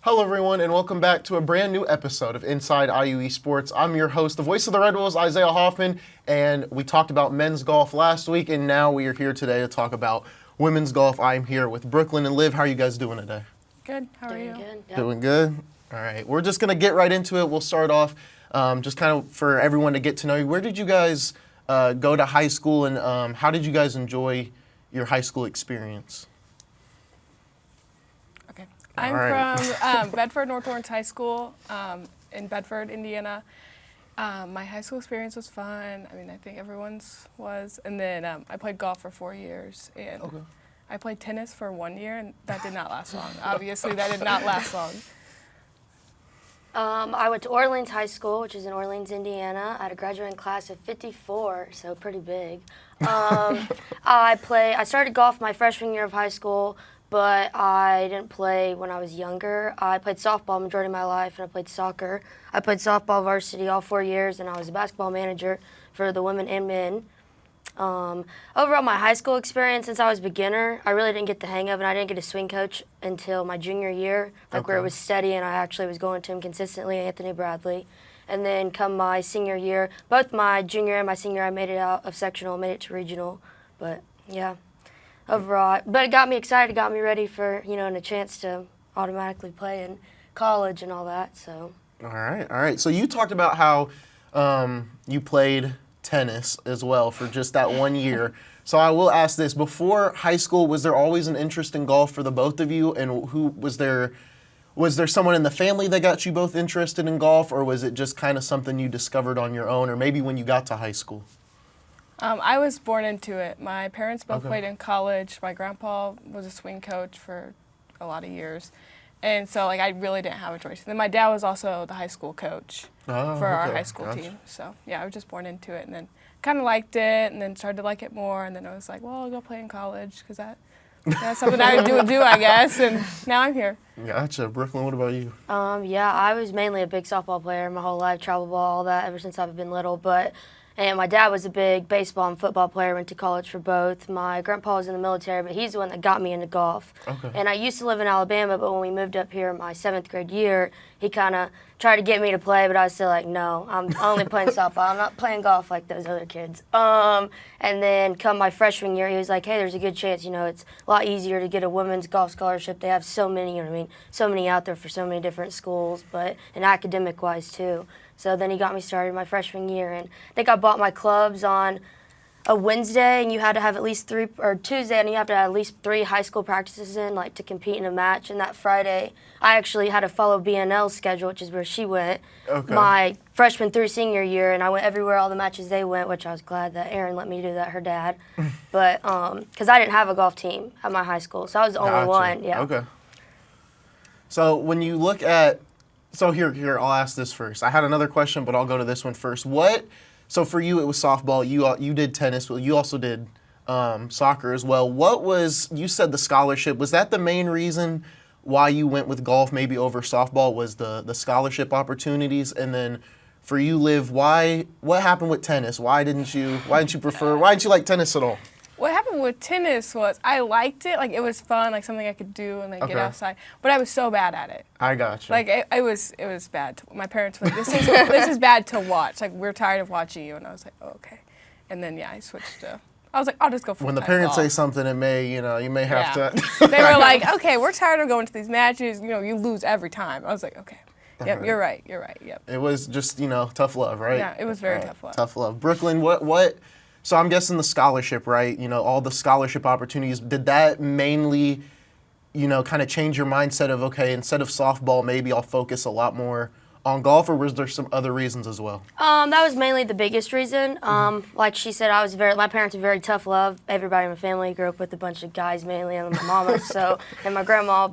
Hello, everyone, and welcome back to a brand new episode of Inside IUE Sports. I'm your host, the voice of the Red Wolves, Isaiah Hoffman, and we talked about men's golf last week, and now we are here today to talk about women's golf. I'm here with Brooklyn and Liv. How are you guys doing today? Good. How are you? Good. Yep. Doing good? All right. We're just going to get right into it. We'll start off just kind of for everyone to get to know you. Where did you guys go to high school, and how did you guys enjoy your high school experience? Okay. I'm from Bedford North Lawrence High School in Bedford, Indiana. My high school experience was fun. I mean, I think everyone's was. And then I played golf for 4 years. And I played tennis for 1 year, and that did not last long. Obviously, that did not last long. I went to Orleans High School, which is in Orleans, Indiana. I had a graduating class of 54, so pretty big. I started golf my freshman year of high school, but I didn't play when I was younger. I played softball majority of my life, and I played soccer. I played softball varsity all 4 years, and I was a basketball manager for the women and men. Overall, my high school experience, since I was a beginner, I really didn't get the hang of it. I didn't get a swing coach until my junior year, where it was steady, and I actually was going to him consistently, Anthony Bradley. And then come my senior year, both my junior and my senior, I made it out of sectional, made it to regional. But, yeah, overall. But it got me excited, it got me ready for, and a chance to automatically play in college and all that, so. All right. So you talked about how you played tennis as well for just that 1 year. So I will ask this, before high school, was there always an interest in golf for the both of you? And was there someone in the family that got you both interested in golf, or was it just kind of something you discovered on your own, or maybe when you got to high school? I was born into it. My parents both played in college. My grandpa was a swing coach for a lot of years. And so, I really didn't have a choice. And then my dad was also the high school coach for our high school team. So, yeah, I was just born into it, and then kind of liked it, and then started to like it more. And then I was like, well, I'll go play in college because that's something I would do, I guess. And now I'm here. Gotcha. Brooklyn, what about you? Yeah, I was mainly a big softball player my whole life, travel ball, all that, ever since I've been little. And my dad was a big baseball and football player, went to college for both. My grandpa was in the military, but he's the one that got me into golf. Okay. And I used to live in Alabama, but when we moved up here my 7th grade year, he kind of tried to get me to play, but I was still like, no, I'm only playing softball. I'm not playing golf like those other kids. And then come my freshman year, he was like, hey, there's a good chance, it's a lot easier to get a women's golf scholarship. They have so many, so many out there for so many different schools, but and academic-wise too. So then he got me started my freshman year, and I think I bought my clubs on a Wednesday, and you had to have at least 3, or Tuesday, and you have to have at least 3 high school practices in, to compete in a match. And that Friday, I actually had to follow BNL's schedule, which is where she went, my freshman through senior year, and I went everywhere, all the matches they went, which I was glad that Erin let me do that, her dad. But, because I didn't have a golf team at my high school, so I was the only one, yeah. Okay. So when you look at, so here, I'll ask this first. I had another question, but I'll go to this one first. So for you, it was softball. You did tennis. Well, you also did soccer as well. You said the scholarship. Was that the main reason why you went with golf maybe over softball, was the scholarship opportunities? And then for you, Liv, what happened with tennis? Why didn't you like tennis at all? What happened with tennis was I liked it. It was fun, something I could do and get outside. But I was so bad at it. I got you. It was bad. My parents were like, this is bad to watch. We're tired of watching you. And I was like, oh, okay. And then, I switched to, I was like, I'll just go for when the parents say something, it may, you may have to. They were like, okay, we're tired of going to these matches. You lose every time. I was like, okay. Yep, you're right. Yep. It was just, tough love, right? Yeah, it was very tough love. Tough love. Brooklyn, what? So I'm guessing the scholarship, right? All the scholarship opportunities, did that mainly, kind of change your mindset of, okay, instead of softball, maybe I'll focus a lot more on golf, or was there some other reasons as well? That was mainly the biggest reason. Like she said, my parents are very tough love. Everybody in my family grew up with a bunch of guys mainly, and my mama, and my grandma.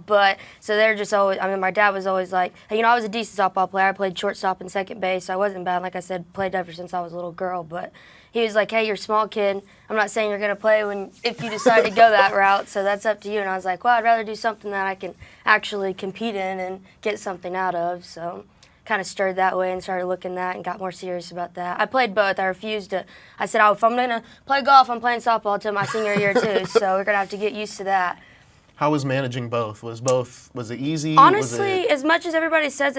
So they're just always, my dad was always like, hey, I was a decent softball player. I played shortstop and second base, so I wasn't bad. Like I said, played ever since I was a little girl, but he was like, hey, you're a small kid. I'm not saying you're going to play if you decide to go that route, so that's up to you. And I was like, well, I'd rather do something that I can actually compete in and get something out of. So kind of stirred that way and started looking at that and got more serious about that. I played both. I said, if I'm going to play golf, I'm playing softball until my senior year too, so we're going to have to get used to that. How was managing both? Was it easy? Honestly, as much as everybody says,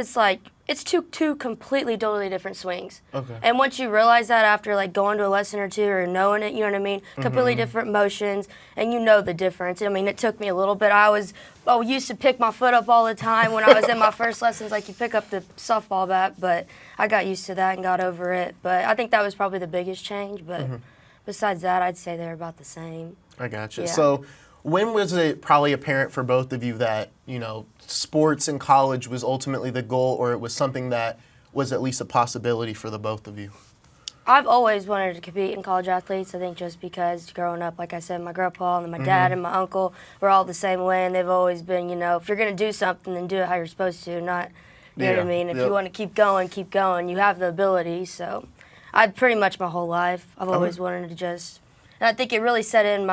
it's two completely, totally different swings. Okay. And once you realize that after like going to a lesson or two or knowing it, you know what I mean? Completely different motions, and you know the difference. I mean, it took me a little bit. I used to pick my foot up all the time when I was in my first lessons, like you pick up the softball bat, but I got used to that and got over it. But I think that was probably the biggest change. But besides that, I'd say they're about the same. I gotcha. Yeah. So when was it probably apparent for both of you that, sports in college was ultimately the goal, or it was something that was at least a possibility for the both of you? I've always wanted to compete in college athletes. I think just because growing up, like I said, my grandpa and my dad and my uncle were all the same way, and they've always been, if you're going to do something, then do it how you're supposed to, not, you know what I mean? If you want to keep going, you have the ability. So I've pretty much my whole life, I've always wanted to and I think it really set in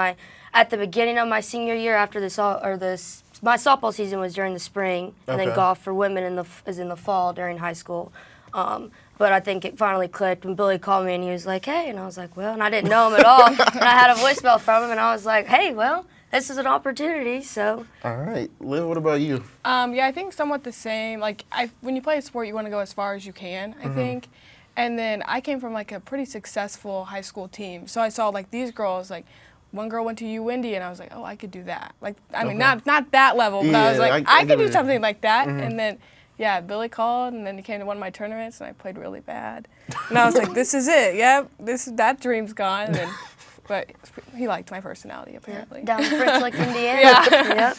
at the beginning of my senior year after my softball season was during the spring, and then golf for women is in the fall during high school. But I think it finally clicked when Billy called me and he was like, hey, and I was like, well, and I didn't know him at all. And I had a voicemail from him and I was like, hey, well, this is an opportunity, so. All right. Liv, what about you? Yeah, I think somewhat the same. Like, when you play a sport, you want to go as far as you can, I think. And then I came from, like, a pretty successful high school team. So I saw, like, these girls, like, one girl went to UIndy, and I was like, oh, I could do that. Like, I mean, not that level, but I was like, I could do something like that. And then, yeah, Billy called, and then he came to one of my tournaments, and I played really bad. And I was like, this is it. Yep, that dream's gone. But he liked my personality, apparently. Down the French Lick, Indiana. Yeah. Yep.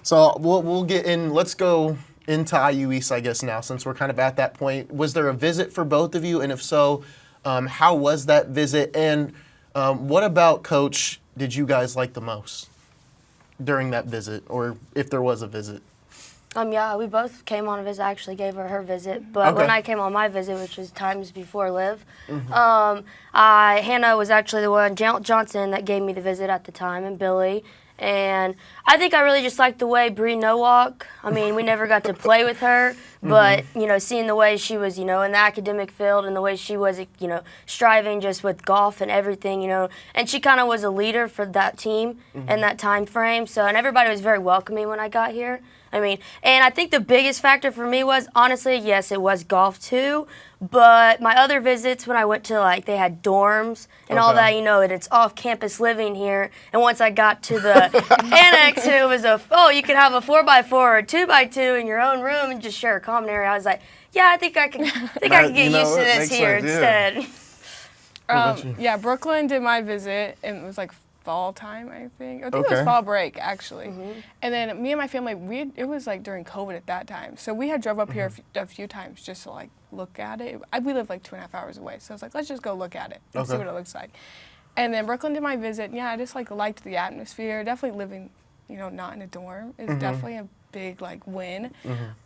So we'll get in. Let's go into IU East, I guess, now, since we're kind of at that point. Was there a visit for both of you? And if so, how was that visit? And what about Coach did you guys like the most during that visit, or if there was a visit? Yeah, we both came on a visit. I actually gave her visit, but when I came on my visit, which was times before Liv, Hannah was actually the one, Johnson, that gave me the visit at the time, and Billy. And I think I really just liked the way Bree Nowak. I mean, we never got to play with her, but seeing the way she was, in the academic field and the way she was, striving just with golf and everything, and she kind of was a leader for that team in that time frame. So, and everybody was very welcoming when I got here. I mean, and I think the biggest factor for me was, honestly, yes, it was golf too, but my other visits when I went to, they had dorms and all that, and it's off-campus living here. And once I got to the annex, it was you could have a 4x4 or a 2x2 in your own room and just share a common area. I was like, yeah, I think I can get used to this here instead. Yeah, Brooklyn did my visit, and it was fall time, I think. I think it was fall break, actually. And then me and my family, it was during COVID at that time. So we had drove up here a few times just to look at it. We live 2.5 hours away. So I was like, let's just go look at it and see what it looks like. And then Brooklyn did my visit. Yeah, I just liked the atmosphere. Definitely living, not in a dorm is definitely a big win.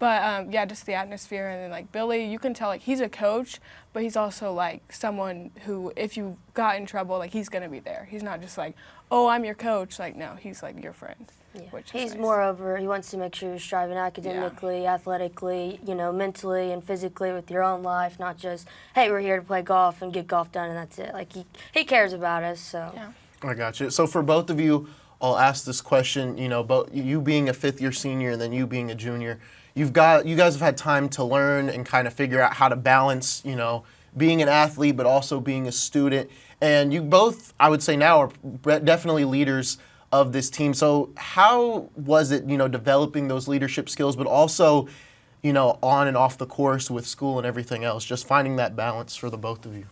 But yeah, just the atmosphere. And then Billy, you can tell he's a coach, but he's also someone who, if you got in trouble, he's gonna be there. He's not just oh, I'm your coach. No, he's your friend. Yeah. Which he's nice. Moreover, he wants to make sure you're striving academically, athletically, mentally and physically with your own life, not just, hey, we're here to play golf and get golf done and that's it. He cares about us, so. Yeah. I got you. So for both of you, I'll ask this question, both you being a fifth-year senior and then you being a junior, you guys have had time to learn and kind of figure out how to balance, being an athlete but also being a student. And you both, I would say now, are definitely leaders of this team. So how was it, developing those leadership skills, but also, on and off the course with school and everything else, just finding that balance for the both of you?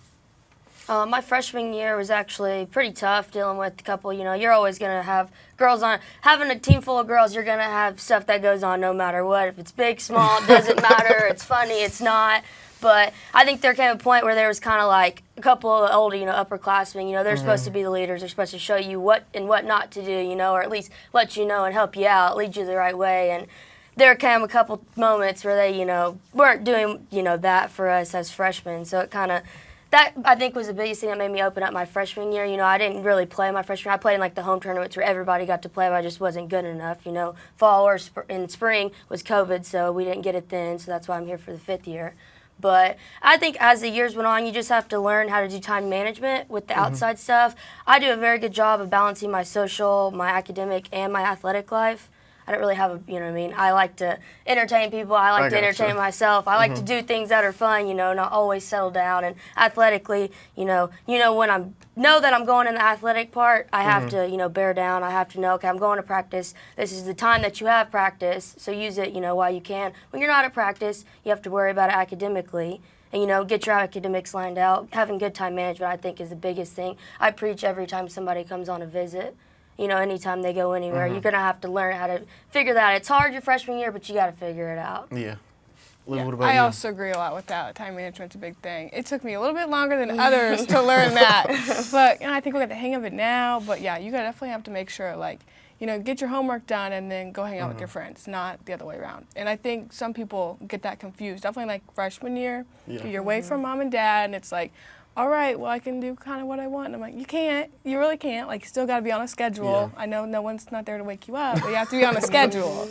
My freshman year was actually pretty tough, dealing with a couple, you're always going to have girls on. Having a team full of girls, you're going to have stuff that goes on no matter what. If it's big, small, it doesn't matter. It's funny, it's not. But I think there came a point where there was kind of a couple of older, upperclassmen, they're supposed to be the leaders. They're supposed to show you what and what not to do, or at least let you know and help you out, lead you the right way. And there came a couple moments where they, weren't doing, that for us as freshmen. So it kind of, that I think was the biggest thing that made me open up my freshman year. I didn't really play my freshman year. I played in the home tournaments where everybody got to play, but I just wasn't good enough. Fall or in spring was COVID, so we didn't get it then. So that's why I'm here for the fifth year. But I think as the years went on, you just have to learn how to do time management with the outside stuff. I do a very good job of balancing my social, my academic, and my athletic life. I don't really have a, you know what I mean? I like to entertain people. I like to entertain myself. I like to do things that are fun, you know, not always settle down. And athletically, when I know that I'm going in the athletic part, I have to, bear down. I have to know, okay, I'm going to practice. This is the time that you have practice, so use it, while you can. When you're not at practice, you have to worry about it academically. And, get your academics lined out. Having good time management, I think, is the biggest thing. I preach every time somebody comes on a visit. Anytime they go anywhere, you're going to have to learn how to figure that out. It's hard your freshman year, but you got to figure it out. Yeah. Liv, Yeah, what about I you? also agree a lot with that. Time management's a big thing. It took me a little bit longer than others to learn that, but I think we got the hang of it now. But yeah, you definitely have to make sure, get your homework done and then go hang out with your friends, not the other way around. And I think some people get that confused. Definitely like freshman year, you're away from mom and dad, and it's like, all right, well, I can do kind of what I want. And I'm like, you can't. You really can't. You still got to be on a schedule. Yeah. I know no one's not there to wake you up, but you have to be on a schedule.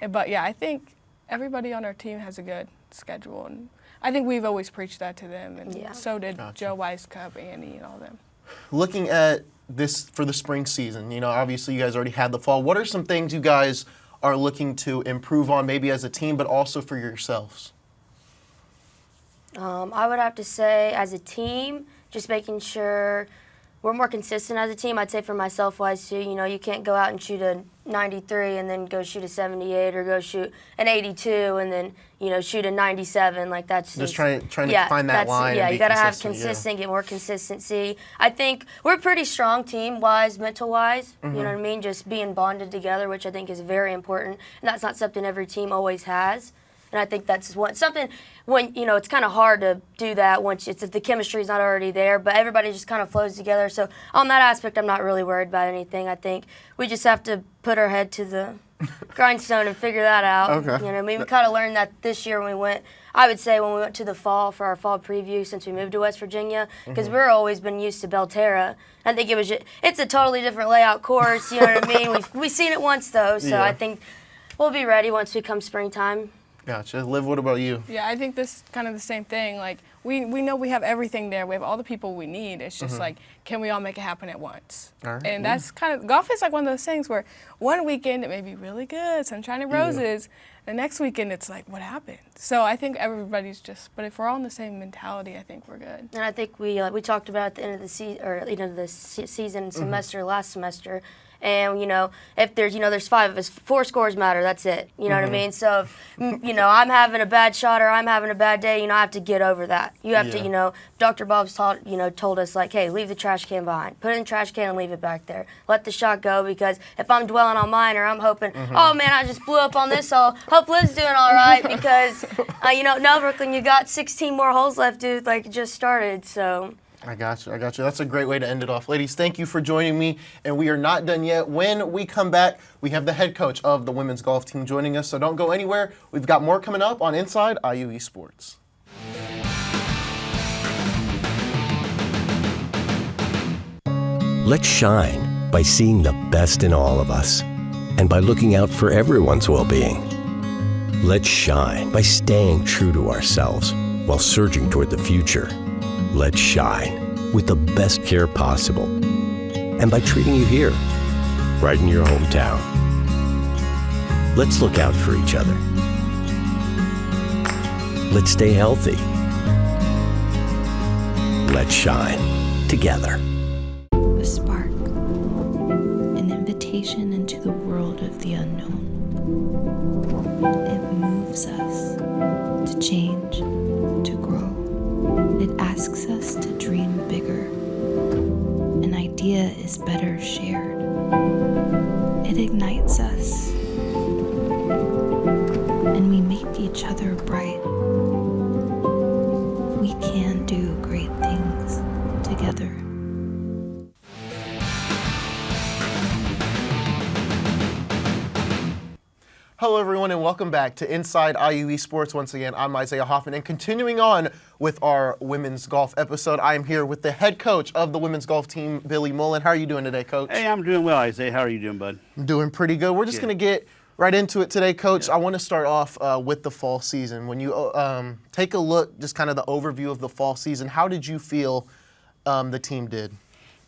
But yeah, I think everybody on our team has a good schedule, and I think we've always preached that to them, and so did Joe Weiscup, Annie, and all them. Looking at this for the spring season, obviously you guys already had the fall. What are some things you guys are looking to improve on, maybe as a team, but also for yourselves? I would have to say, as a team, just making sure we're more consistent as a team. I'd say for myself wise too, you can't go out and shoot a 93 and then go shoot a 78 or go shoot an 82 and then, shoot a 97. That's just trying to find that line. Yeah, and you got to have consistent, get more consistency. I think we're a pretty strong team-wise, mental-wise, you know what I mean? Just being bonded together, which I think is very important. And that's not something every team always has. And I think that's something when, it's kind of hard to do that once if the chemistry's not already there, but everybody just kind of flows together. So on that aspect, I'm not really worried about anything. I think we just have to put our head to the grindstone and figure that out. Okay. We kind of learned that this year when we went, I would say when we went to the fall for our fall preview since we moved to West Virginia, because we're always been used to Belterra. I think it's a totally different layout course, you know what I mean? We've seen it once though, so I think we'll be ready once we come springtime. Gotcha. Liv, what about you? Yeah, I think this kind of the same thing. We know we have everything there. We have all the people we need. It's just can we all make it happen at once? All right. And that's kind of, golf is like one of those things where one weekend it may be really good, sunshine and roses. The next weekend it's like, what happened? So I think everybody's but if we're all in the same mentality, I think we're good. And I think we talked about at the end of the season, or the season semester, last semester. And, if there's 5 of us, 4 scores matter, that's it. You know what I mean? So, if, I'm having a bad shot or I'm having a bad day, I have to get over that. You have to, Dr. Bob's told us, hey, leave the trash can behind. Put it in the trash can and leave it back there. Let the shot go, because if I'm dwelling on mine or I'm hoping, oh, man, I just blew up on this hole, hope Liv's doing all right, because, no, Brooklyn, you got 16 more holes left, dude, it just started, so... I got you. That's a great way to end it off. Ladies, thank you for joining me, and we are not done yet. When we come back, we have the head coach of the women's golf team joining us, so don't go anywhere. We've got more coming up on Inside IUE Sports. Let's shine by seeing the best in all of us and by looking out for everyone's well-being. Let's shine by staying true to ourselves while surging toward the future. Let's shine with the best care possible and by treating you here, right in your hometown. Let's look out for each other. Let's stay healthy. Let's shine together. A spark, an invitation into the world of the unknown. It moves us to change, to grow. It asks us to dream bigger. An idea is better shared. It ignites us. And we make each other bright. We can do great things together. Hello, everyone, and welcome back to Inside IUE Sports. Once again, I'm Isaiah Hoffman, and continuing on with our women's golf episode, I am here with the head coach of the women's golf team, Billy Mullen. How are you doing today, Coach? Hey, I'm doing well, Isaiah. How are you doing, bud? I'm doing pretty good. We're just going to get right into it today, Coach. I want to start off with the fall season. When you take a look, just kind of the overview of the fall season, how did you feel the team did?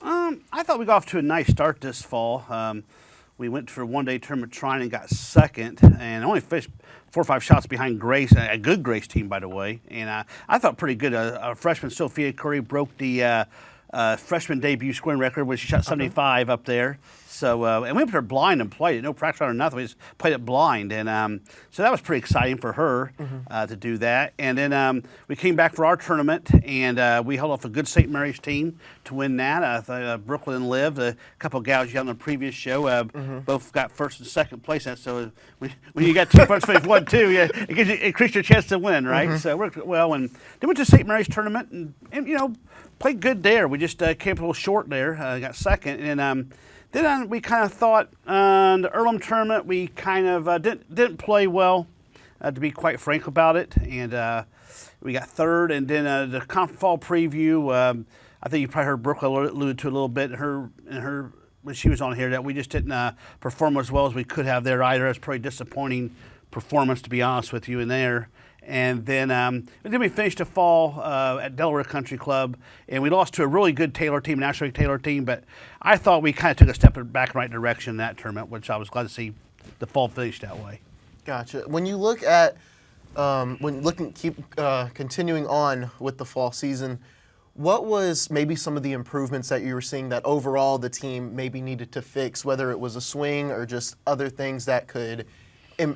I thought we got off to a nice start this fall. We went for a one-day tournament trying and got second, and only fished 4 or 5 shots behind Grace, a good Grace team, by the way. And I thought pretty good. Our freshman Sophia Curry broke the freshman debut scoring record, which she shot 75 up there. So, and we went there blind and played it. No practice round or nothing. We just played it blind. And so that was pretty exciting for her to do that. And then we came back for our tournament, and we held off a good St. Mary's team to win that. Brooklyn and Liv, a couple of gals you had on the previous show, both got first and second place. So when you got 2 first place, 1, 2, yeah, it gives you, it increased your chance to win, right? So it worked well. And then went to St. Mary's tournament and you know, played good there. We just came a little short there, got second. And then we kind of thought the Earlham tournament, we kind of didn't play well, to be quite frank about it. And we got third. And then the fall preview, I think you probably heard Brooke alluded to a little bit in her when she was on here, that we just didn't perform as well as we could have there either. It was a pretty disappointing performance, to be honest with you, in there. And then we finished the fall at Delaware Country Club, and we lost to a really good Taylor team, National League Taylor team. But I thought we kind of took a step back in the right direction in that tournament, which I was glad to see the fall finish that way. Gotcha. When you look at continuing on with the fall season, what was maybe some of the improvements that you were seeing that overall the team maybe needed to fix, whether it was a swing or just other things that could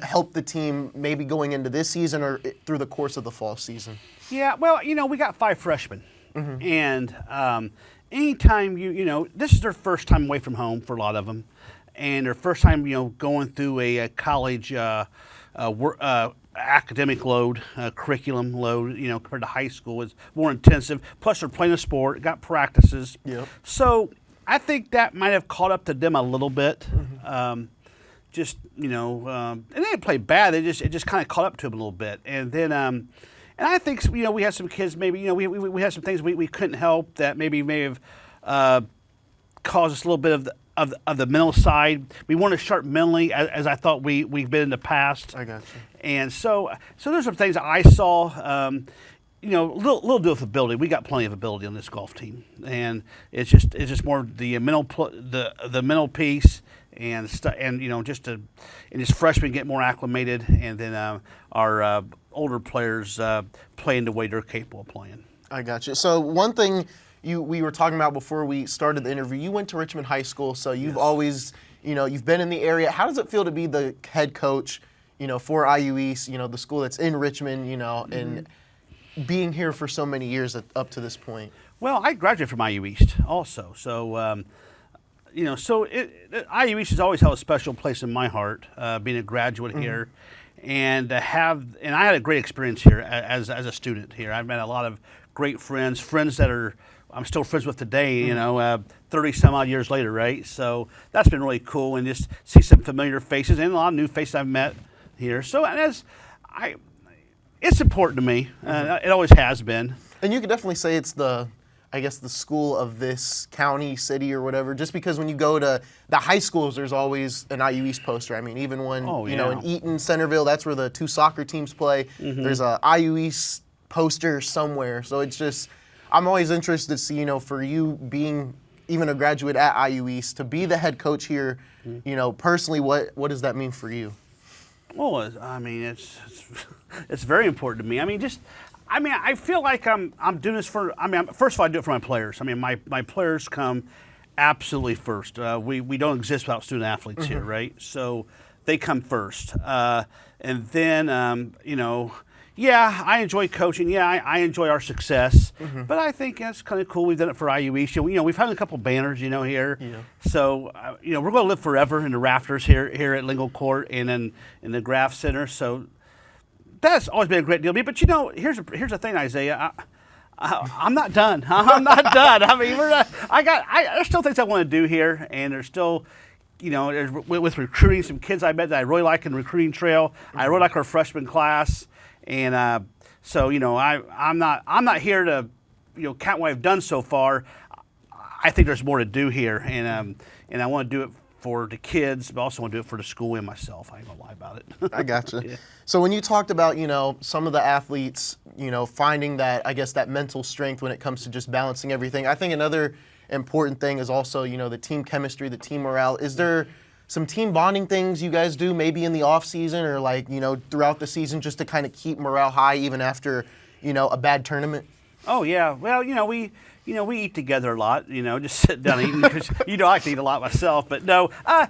help the team maybe going into this season or through the course of the fall season? Yeah, well, you know, we got 5 freshmen. And anytime you know, this is their first time away from home for a lot of them, and their first time, you know, going through a college academic load, curriculum load, you know, compared to high school is more intensive. Plus, they're playing a sport, got practices. Yep. So I think that might have caught up to them a little bit. Just, you know, and they didn't play bad. It just kind of caught up to them a little bit. And then, and I think, you know, we had some kids maybe, you know, we had some things we couldn't help that maybe may have caused us a little bit of the mental side. We weren't as sharp mentally as I thought we've been in the past. I got you. And so there's some things that I saw. You know, little deal with ability. We got plenty of ability on this golf team, and it's just more the mental piece. And you know, just freshmen get more acclimated, and then our older players playing the way they're capable of playing. I got you. So one thing we were talking about before we started the interview, you went to Richmond High School, so you've always, you know, you've been in the area. How does it feel to be the head coach, you know, for IU East, you know, the school that's in Richmond, you know, and being here for so many years up to this point? Well, I graduated from IU East also, so. You know, so IU East has always held a special place in my heart, being a graduate here, and I had a great experience here as a student here. I've met a lot of great friends that I'm still friends with today. You know, 30 some odd years later, right? So that's been really cool, and just see some familiar faces and a lot of new faces I've met here. So it's important to me. It always has been. And you could definitely say it's the school of this county, city, or whatever, just because when you go to the high schools, there's always an IU East poster. I mean, even when, you know, in Eaton, Centerville, that's where the 2 soccer teams play. There's a IU East poster somewhere. So it's just, I'm always interested to see, you know, for you being even a graduate at IU East, to be the head coach here, you know, personally, what does that mean for you? Well, I mean, it's very important to me. I mean, I feel like I'm doing this for. I mean, first of all, I do it for my players. I mean, my players come absolutely first. We don't exist without student athletes here, right? So they come first, and then you know, yeah, I enjoy coaching. Yeah, I enjoy our success. But I think that's kind of cool. We've done it for IU East. You know, we've had a couple banners, you know, here. Yeah. So you know, we're going to live forever in the rafters here at Lingle Court and then in the Graf Center. So. That's always been a great deal to me. But, you know, here's the thing, Isaiah. I'm not done. I'm not done. I mean, there's still things I want to do here, and there's still, you know, with recruiting some kids I met that I really like in the recruiting trail. I really like our freshman class, and so, you know, I'm not here to, you know, count what I've done so far. I think there's more to do here, and I want to do it for the kids, but I also want to do it for the school and myself. I ain't gonna lie about it. I gotcha. Yeah. So when you talked about, some of the athletes, finding that, I guess, that mental strength when it comes to just balancing everything, I think another important thing is also, the team chemistry, the team morale. Is there some team bonding things you guys do maybe in the off season or throughout the season just to kind of keep morale high even after, a bad tournament? Oh yeah. Well, we eat together a lot. Just sit down and eat because I like to eat a lot myself. But no,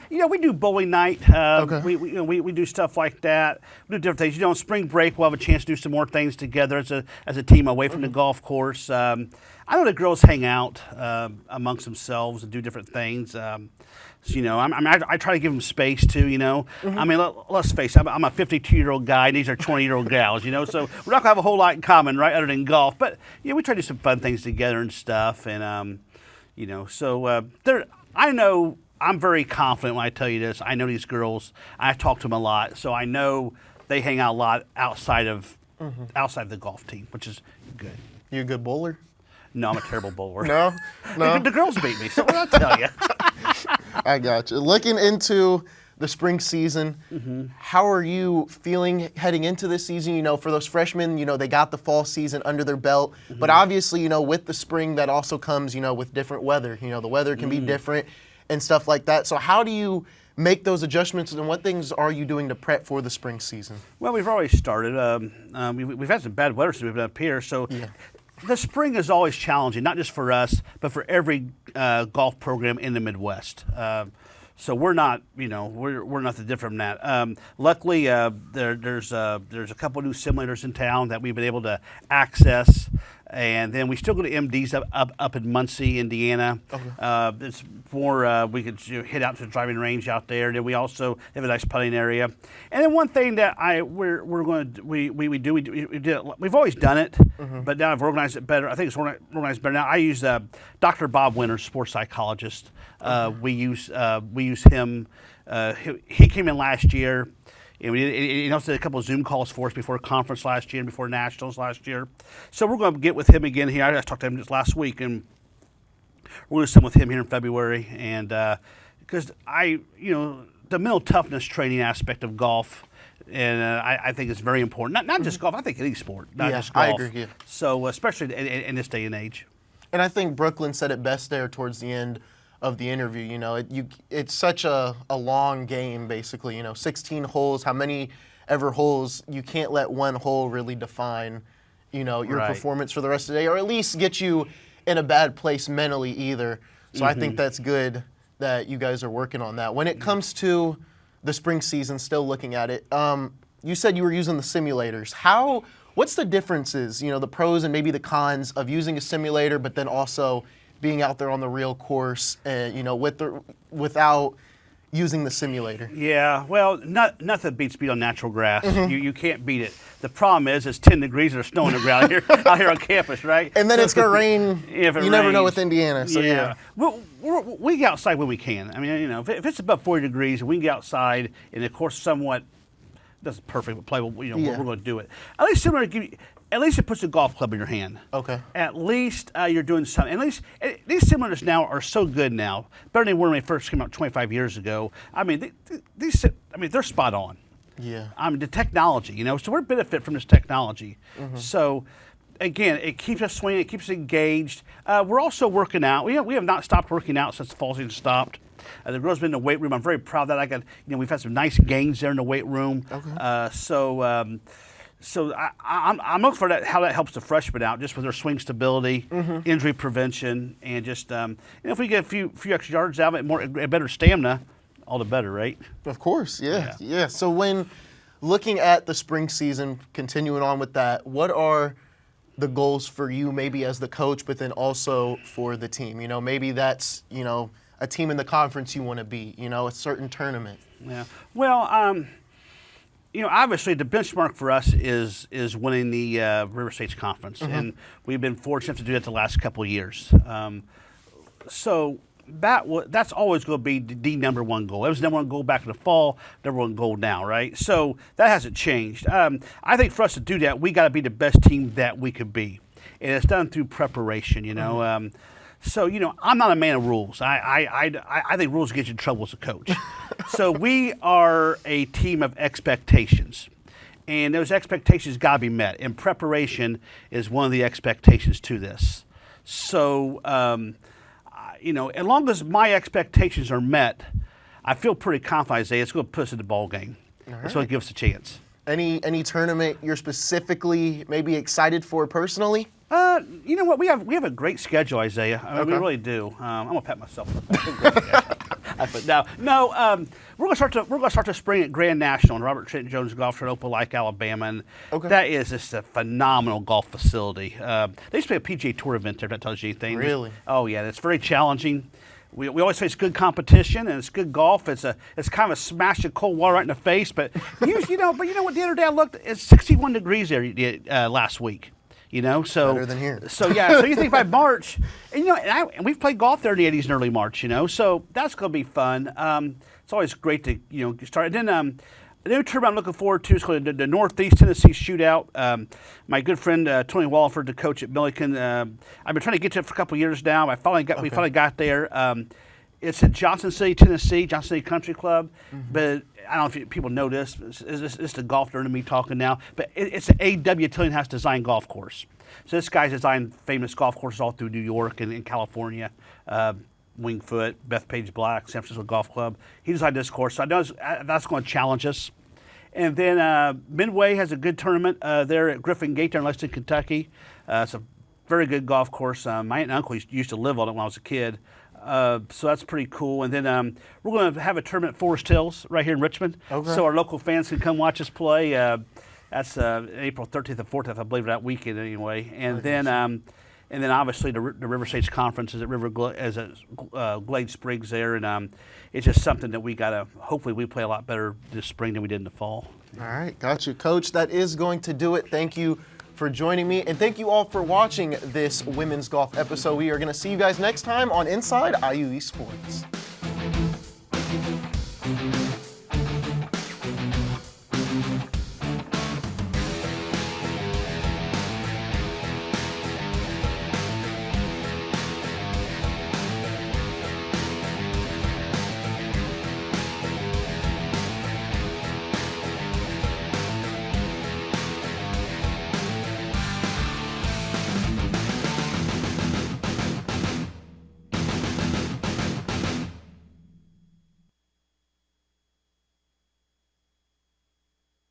we do bowling night. Okay. We do stuff like that. We do different things. On spring break, we'll have a chance to do some more things together as a team away from the golf course. I know the girls hang out amongst themselves and do different things. I try to give them space too. I mean, let's face it, I'm a 52-year-old guy and these are 20-year-old gals. So we're not gonna have a whole lot in common, right, other than golf. But we try to do some fun things together and stuff. And I know I'm very confident when I tell you this. I know these girls. I talk to them a lot, so I know they hang out a lot outside of the golf team, which is good. You a good bowler? No, I'm a terrible bowler. No? The girls beat me, so what did I tell you? I got you. Looking into the spring season, how are you feeling heading into this season? For those freshmen, they got the fall season under their belt. But obviously, with the spring, that also comes, with different weather. The weather can be different and stuff like that. So how do you make those adjustments, and what things are you doing to prep for the spring season? Well, we've already started. We've had some bad weather since we've been up here, so the spring is always challenging, not just for us, but for every golf program in the Midwest. So we're not, we're nothing different from that. Luckily, there's a couple new simulators in town that we've been able to access. And then we still go to MD's up in Muncie, Indiana. Okay. It's more we could hit out to the driving range out there. Then we also have a nice putting area. And then one thing that we've always done it, but now I've organized it better. I think it's organized better now. I use Dr. Bob Winters, sports psychologist. We use him. He came in last year. And he also did a couple of Zoom calls for us before conference last year and before nationals last year. So we're going to get with him again here. I just talked to him just last week, and we're going to sit with him here in February. And because the mental toughness training aspect of golf, and I think it's very important. Not just golf. I think any sport, not just golf. I agree. Yeah. So especially in this day and age. And I think Brooklyn said it best there towards the end of the interview. It's such a long game, basically. 16 holes, how many ever holes, you can't let one hole really define, your performance for the rest of the day, or at least get you in a bad place mentally either. So I think that's good that you guys are working on that. When it comes to the spring season, still looking at it, you said you were using the simulators. What's the differences, the pros and maybe the cons of using a simulator, but then also being out there on the real course, without using the simulator? Yeah, well, nothing beats being on natural grass. You can't beat it. The problem is it's 10 degrees and there's snow on the ground out here on campus, right? And then it's going to rain. If it you never know with Indiana. So yeah. We get outside when we can. I mean, if it's above 40 degrees, we can get outside, and of course, somewhat, that's perfect, but we're going to do it. At least similar to at least it puts a golf club in your hand. Okay. At least you're doing something. At least these simulators now are so good now, better than they were when they first came out 25 years ago. I mean, they're spot on. Yeah. I mean, the technology, so we're benefit from this technology. So, again, it keeps us swinging, it keeps us engaged. We're also working out. We have not stopped working out since the fall season stopped. The girls have been in the weight room. I'm very proud that we've had some nice gains there in the weight room. Okay. So I'm looking for how that helps the freshmen out, just with their swing stability, injury prevention, and just if we get a few extra yards out of it, more better stamina, all the better, right? Of course, yeah. So when looking at the spring season, continuing on with that, what are the goals for you, maybe as the coach, but then also for the team? Maybe that's a team in the conference you want to beat. A certain tournament. Yeah. Well. Obviously the benchmark for us is winning the River States Conference, and we've been fortunate to do that the last couple of years. So that's always going to be the number one goal. It was the number one goal back in the fall, number one goal now, right? So that hasn't changed. I think for us to do that, we got to be the best team that we could be, and it's done through preparation. So, I'm not a man of rules. I think rules get you in trouble as a coach. So we are a team of expectations. And those expectations got to be met. And preparation is one of the expectations to this. So, as long as my expectations are met, I feel pretty confident, Isaiah, it's going to put us in the ball game. It's going to give us a chance. Any tournament you're specifically maybe excited for personally? You know what? We have a great schedule, Isaiah. We really do. I'm gonna pat myself on the back. But no. We're gonna start the spring at Grand National and Robert Trent Jones Golf Tour in Opelika, Alabama, and that is just a phenomenal golf facility. They used to be a PGA Tour event there. That tells you anything. Really? Oh yeah, it's very challenging. We always face good competition and it's good golf. It's kind of a smash of cold water right in the face. But you know what? The other day I looked. It's 61 degrees there last week. So better than here. So yeah, so you think by March, and we've played golf there in the 80s and early March. So that's going to be fun. It's always great to start. And then the new tournament I'm looking forward to is called the Northeast Tennessee Shootout. My good friend Tony Walford, the coach at Milliken. I've been trying to get to it for a couple of years now. We finally got there. It's in Johnson City, Tennessee, Johnson City Country Club. But I don't know if people know this. It's the golf nerd in me talking now. But it's an A.W. Tillinghast designed golf course. So this guy's designed famous golf courses all through New York and in California. Wingfoot, Bethpage Black, San Francisco Golf Club. He designed this course. So I know that's going to challenge us. And then Midway has a good tournament there at Griffin Gate there in Lexington, Kentucky. It's a very good golf course. My aunt and uncle used to live on it when I was a kid. So that's pretty cool. And then we're going to have a tournament at Forest Hills right here in Richmond. Okay. So our local fans can come watch us play. That's April 13th and 14th, I believe, that weekend anyway. And then obviously the River States Conference is at Glade Springs there. And it's just something that we got to, hopefully we play a lot better this spring than we did in the fall. All right, got you. Coach, that is going to do it. Thank you for joining me, and thank you all for watching this women's golf episode. We are going to see you guys next time on Inside IUE Sports.